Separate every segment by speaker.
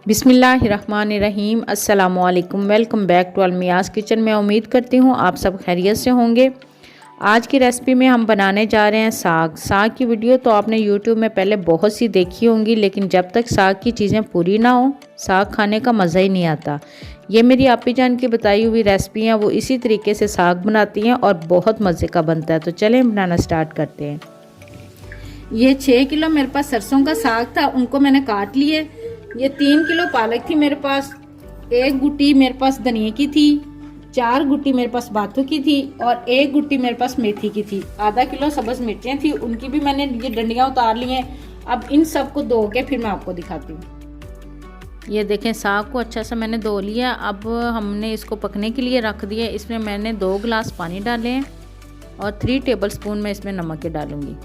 Speaker 1: बिस्मिल्लाहिर्रहमानिर्रहीम। अस्सलामुअलैकुम। Welcome back to Almia's kitchen. मैं उम्मीद करती हूँ आप सब खैरियत से होंगे। आज की रेसिपी में हम बनाने जा रहे हैं साग की वीडियो तो आपने यूट्यूब में पहले बहुत सी देखी होंगी, लेकिन जब तक साग की चीज़ें पूरी ना हो साग खाने का मज़ा ही नहीं आता। ये मेरी आपी जान की बताई हुई रेसिपी हैं, वो इसी तरीके से साग बनाती हैं और बहुत मज़े का बनता है। तो चलें बनाना स्टार्ट करते हैं। ये 6 किलो मेरे पास सरसों का साग था, उनको मैंने काट लिए। ये 3 किलो पालक थी मेरे पास, 1 गुट्टी मेरे पास धनिया की थी, 4 गुट्टी मेरे पास बाथू की थी और 1 गुट्टी मेरे पास मेथी की थी। आधा किलो सब्ज मिर्चें थी, उनकी भी मैंने ये डंडियाँ उतार ली हैं। अब इन सबको धो के फिर मैं आपको दिखाती हूँ। ये देखें, साग को अच्छा सा मैंने धो लिया। अब हमने इसको पकने के लिए रख दिया। इसमें मैंने 2 गिलास पानी डाले हैं और 3 टेबल स्पून मैं इसमें नमक के डालूंगी।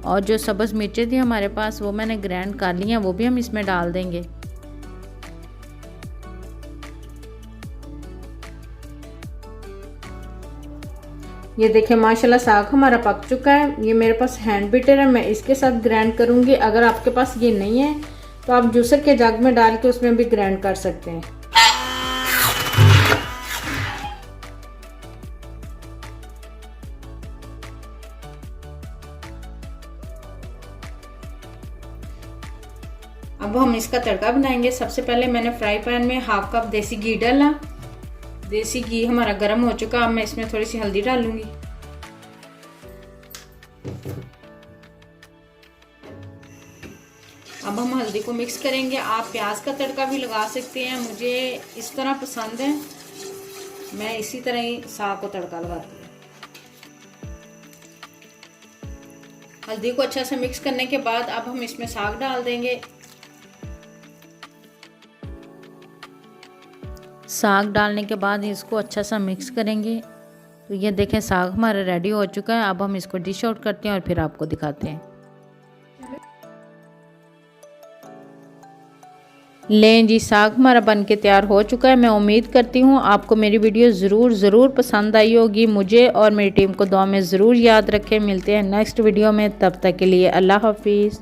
Speaker 1: और जो सब्ज़ मिर्चें थी हमारे पास वो मैंने ग्राइंड कर ली हैं, वो भी हम इसमें डाल देंगे। ये देखिए माशाल्लाह साग हमारा पक चुका है। ये मेरे पास हैंड बीटर है, मैं इसके साथ ग्राइंड करूंगी। अगर आपके पास ये नहीं है तो आप जूसर के जग में डाल के उसमें भी ग्राइंड कर सकते हैं। अब हम इसका तड़का बनाएंगे। सबसे पहले मैंने फ्राई पैन में 1/2 कप देसी घी डाला। देसी घी हमारा गर्म हो चुका। अब मैं इसमें थोड़ी सी हल्दी डालूंगी। अब हम हल्दी को मिक्स करेंगे। आप प्याज का तड़का भी लगा सकते हैं, मुझे इस तरह पसंद है, मैं इसी तरह ही साग को तड़का लगाती हूँ। हल्दी को अच्छा से मिक्स करने के बाद अब हम इसमें साग डाल देंगे। साग डालने के बाद इसको अच्छा सा मिक्स करेंगे। तो ये देखें साग हमारा रेडी हो चुका है। अब हम इसको डिश आउट करते हैं और फिर आपको दिखाते हैं। लें जी, साग हमारा बन के तैयार हो चुका है। मैं उम्मीद करती हूँ आपको मेरी वीडियो ज़रूर पसंद आई होगी। मुझे और मेरी टीम को दुआ में ज़रूर याद रखें। मिलते हैं नेक्स्ट वीडियो में, तब तक के लिए अल्लाह हाफिज़।